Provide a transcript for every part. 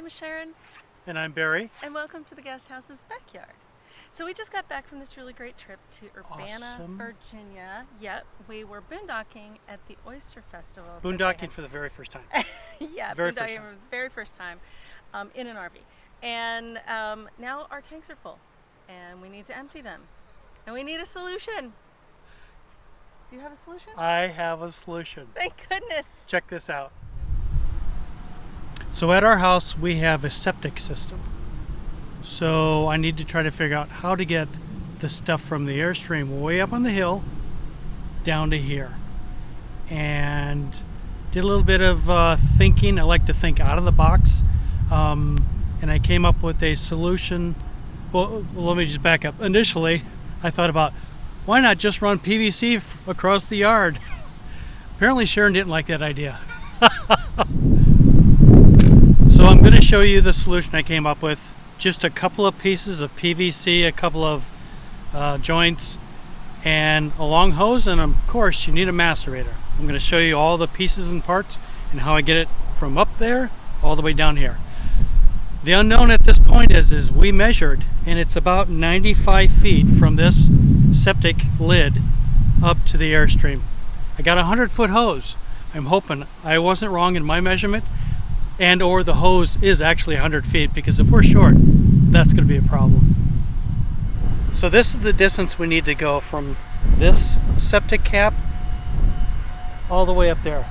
is Sharon. And I'm Barry. And welcome to the Guest House's backyard. So we just got back from this really great trip to Urbana, Virginia. Yep, we were boondocking at the Oyster Festival. Boondocking for the very first time. Yeah, boondocking for the very first time in an RV. And now our tanks are full and we need to empty them. And we need a solution. Do you have a solution? I have a solution. Thank goodness. Check this out. So at our house we have a septic system. So I need to try to figure out how to get the stuff from the Airstream way up on the hill down to here. And did a little bit of thinking. I like to think out of the box. And I came up with a solution. Well, let me just back up. Initially, I thought about, why not just run PVC across the yard? Apparently Sharon didn't like that idea. So I'm going to show you the solution I came up with. Just a couple of pieces of PVC, a couple of joints, and a long hose, and of course you need a macerator. I'm going to show you all the pieces and parts and how I get it from up there all the way down here. The unknown at this point is we measured, and it's about 95 feet from this septic lid up to the Airstream. I got a 100-foot hose. I'm hoping I wasn't wrong in my measurement, and or the hose is actually 100 feet, because if we're short, that's going to be a problem. So this is the distance we need to go from this septic cap all the way up there.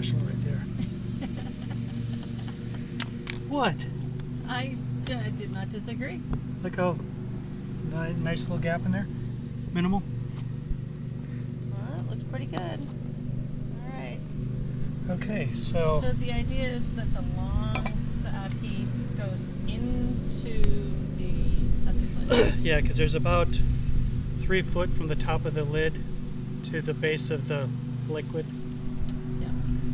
Right there. What? I did not disagree. Look how nice little gap in there. Minimal. Well, it looks pretty good. All right. Okay, so the idea is that the long piece goes into the septic lid. yeah, because there's about 3 foot from the top of the lid to the base of the liquid.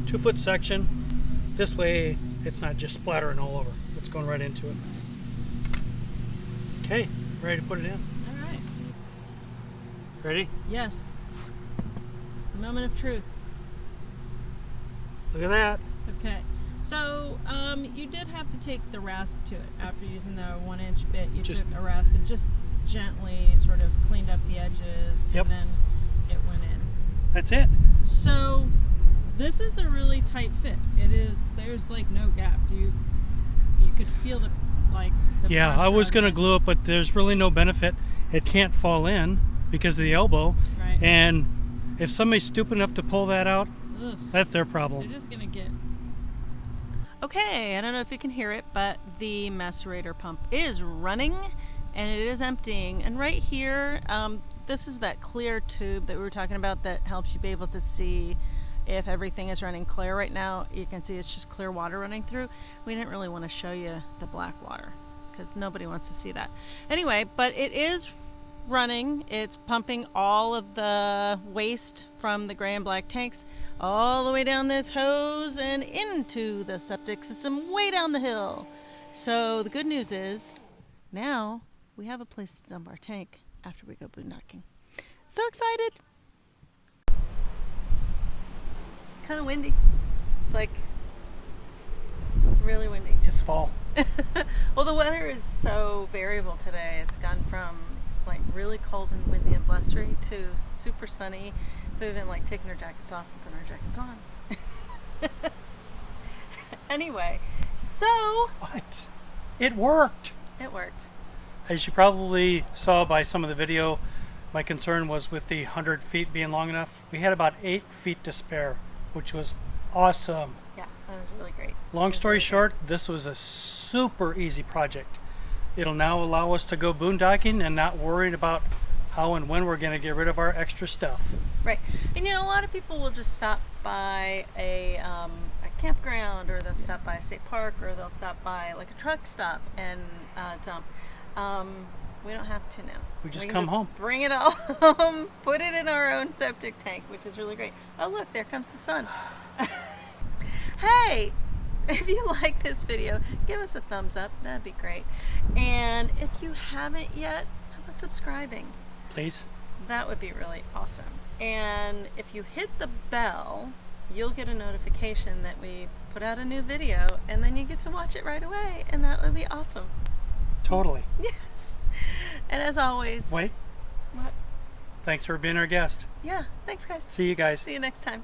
2-foot section. This way it's not just splattering all over. It's going right into it. Okay, ready to put it in. All right. Ready? Yes. The moment of truth. Look at that. Okay. So you did have to take the rasp to it after using the 1-inch bit. You took a rasp and just gently sort of cleaned up the edges, yep. And then it went in. That's it. So this is a really tight fit. It is. There's like no gap. You could feel the yeah, I was gonna glue it, but there's really no benefit. It can't fall in because of the elbow. Right. And if somebody's stupid enough to pull that out, that's their problem. They're just gonna get. Okay, I don't know if you can hear it, but the macerator pump is running and it is emptying. And right here, this is that clear tube that we were talking about that helps you be able to see if everything is running clear. Right now you can see it's just clear water running through. We didn't really want to show you the black water because nobody wants to see that. Anyway, but it is running. It's pumping all of the waste from the gray and black tanks all the way down this hose and into the septic system way down the hill. So the good news is now we have a place to dump our tank after we go boondocking. So excited. Kind of windy. It's like really windy. It's fall. Well, the weather is so variable today. It's gone from like really cold and windy and blustery to super sunny. So we've been like taking our jackets off and putting our jackets on. Anyway, so what? It worked. It worked. As you probably saw by some of the video, my concern was with the 100 feet being long enough. We had about 8 feet to spare, which was awesome. Yeah, that was really great. Long story short, this was a super easy project. It'll now allow us to go boondocking and not worrying about how and when we're going to get rid of our extra stuff. Right. And you know, a lot of people will just stop by a campground, or they'll stop by a state park, or they'll stop by like a truck stop and dump. We don't have to now. We just can come home. Bring it all home, put it in our own septic tank, which is really great. Oh look, there comes the sun. Hey, if you like this video, give us a thumbs up. That'd be great. And if you haven't yet, how about subscribing? Please. That would be really awesome. And if you hit the bell, you'll get a notification that we put out a new video, and then you get to watch it right away, and that would be awesome. Totally. Yes. And as always... Wait. What? Thanks for being our guest. Yeah, thanks guys. See you guys. See you next time.